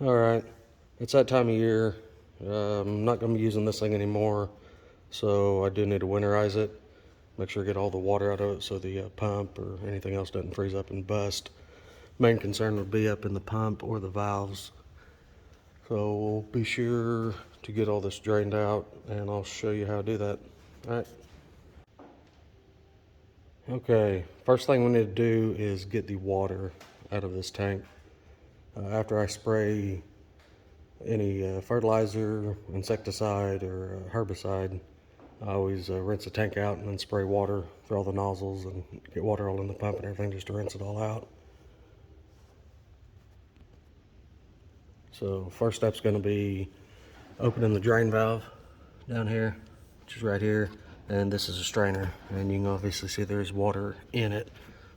Alright, it's that time of year. I'm not going to be using this thing anymore, so I do need to winterize it. Make sure I get all the water out of it so the pump or anything else doesn't freeze up and bust. Main concern would be up in the pump or the valves. So we'll be sure to get all this drained out, and I'll show you how to do that. Alright. Okay, first thing we need to do is get the water out of this tank. After I spray any fertilizer, insecticide, or herbicide, I always rinse the tank out and then spray water through all the nozzles and get water all in the pump and everything just to rinse it all out. So first step's going to be opening the drain valve down here, which is right here, and this is a strainer, and you can obviously see there's water in it.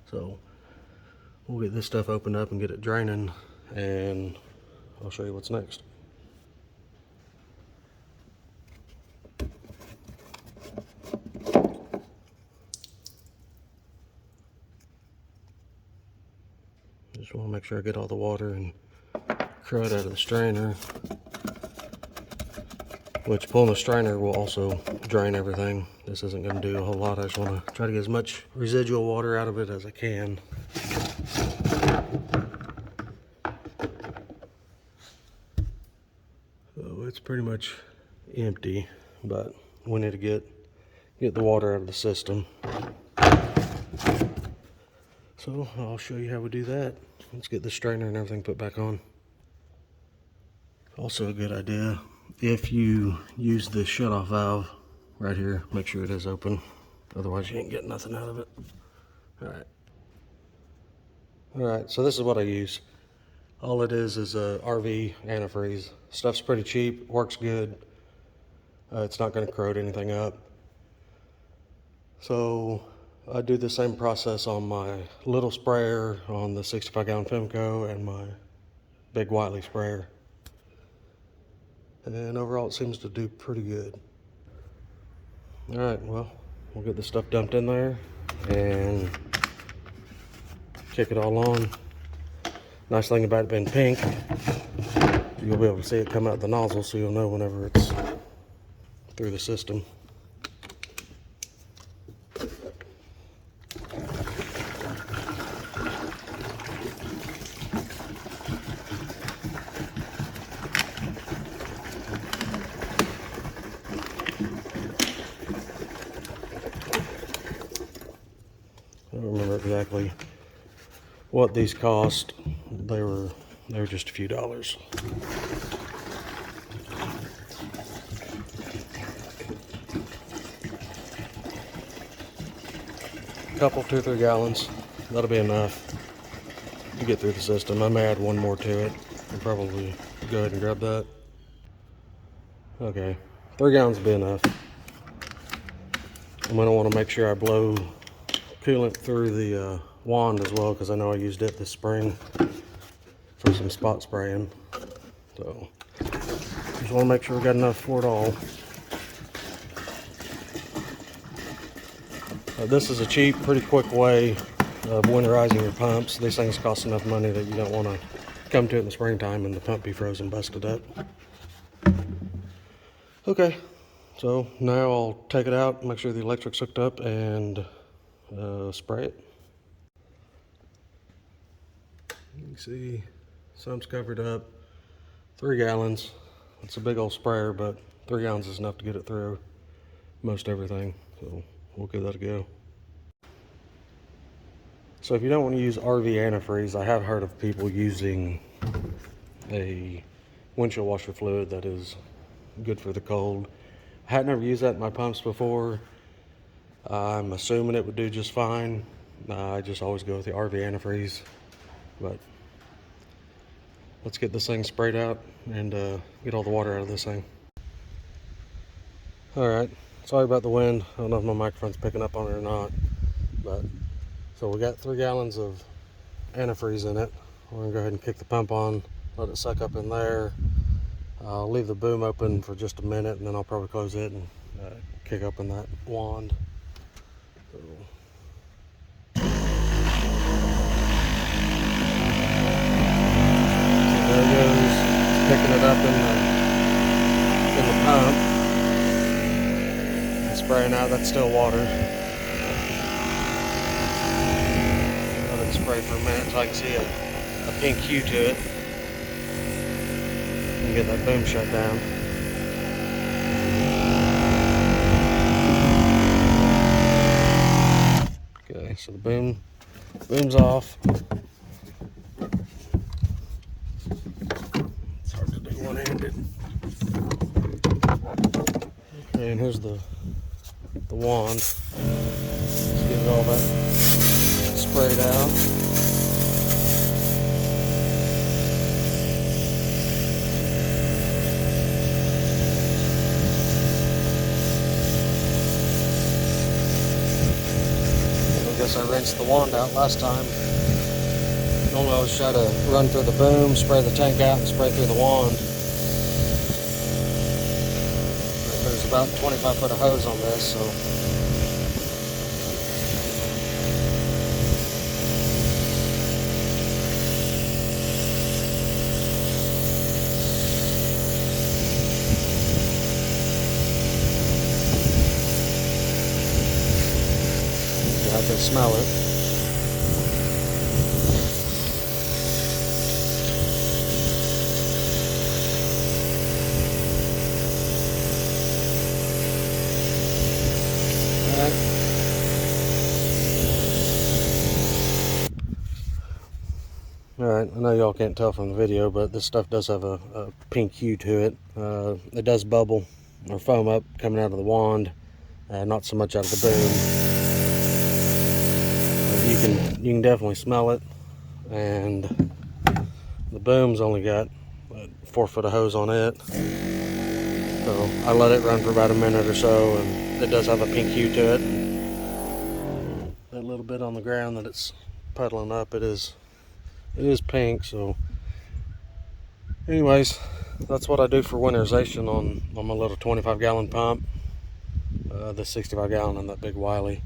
So we'll get this stuff opened up and get it draining, and I'll show you what's next. Just want to make sure I get all the water and crud out of the strainer, which pulling the strainer will also drain everything. This isn't going to do a whole lot. I just want to try to get as much residual water out of it as I can. So it's pretty much empty, but we need to get the water out of the system. So I'll show you how we do that. Let's get the strainer and everything put back on. Also a good idea, if you use the shutoff valve right here, make sure it is open. Otherwise you ain't getting nothing out of it. Alright, so this is what I use. All it is a RV antifreeze. Stuff's pretty cheap, works good. It's not going to corrode anything up. So I do the same process on my little sprayer, on the 65-gallon Fimco, and my big Whiteley sprayer. And overall it seems to do pretty good. Alright, well, we'll get this stuff dumped in there and kick it all on. Nice thing about it being pink, you'll be able to see it come out the nozzle, so you'll know whenever it's through the system. I don't remember exactly what these cost. They were just a few dollars. A couple, 2 or 3 gallons. That'll be enough to get through the system. I may add one more to it. I'll probably go ahead and grab that. Okay, 3 gallons will be enough. I'm gonna want to make sure I blow coolant through the wand as well, because I know I used it this spring for some spot spraying. So just want to make sure we got enough for it all. This is a cheap, pretty quick way of winterizing your pumps. These things cost enough money that you don't want to come to it in the springtime and the pump be frozen, busted up. Okay, so now I'll take it out, make sure the electric's hooked up, and spray it. You can see some's covered up. 3 gallons. It's a big old sprayer, but 3 gallons is enough to get it through most everything. So we'll give that a go. So if you don't want to use RV antifreeze, I have heard of people using a windshield washer fluid that is good for the cold. I had never used that in my pumps before. I'm assuming it would do just fine. I just always go with the RV antifreeze. But let's get this thing sprayed out and get all the water out of this thing. Alright, sorry about the wind. I don't know if my microphone's picking up on it or not. But so we got 3 gallons of antifreeze in it. We're going to go ahead and kick the pump on, let it suck up in there. I'll leave the boom open for just a minute, and then I'll probably close it and kick up in that wand. So there it goes. picking it up in the pump and spraying out. That's still water. Let it spray for a minute so I can see a pink hue to it and get that boom shut down. Okay, so the boom's off. It's hard to do one-handed. Okay, and here's the wand. Let's get all that sprayed out. I guess I rinsed the wand out last time. Normally I always try to run through the boom, spray the tank out, and spray through the wand. There's about 25 foot of hose on this, so I can smell it. Alright, I know y'all can't tell from the video, but this stuff does have a pink hue to it. It does bubble or foam up coming out of the wand, not so much out of the boom. You can definitely smell it, and the boom's only got 4 foot of hose on it. So I let it run for about a minute or so, and it does have a pink hue to it. That little bit on the ground that it's puddling up, it is pink. So anyways, that's what I do for winterization on my little 25-gallon pump, the 65-gallon and that big Wiley.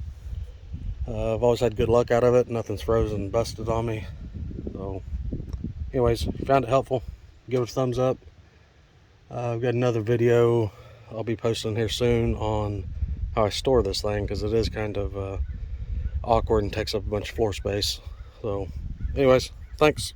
I've always had good luck out of it. Nothing's frozen and busted on me. So anyways, if you found it helpful, give it a thumbs up. I've got another video I'll be posting here soon on how I store this thing, because it is kind of awkward and takes up a bunch of floor space. So anyways, thanks.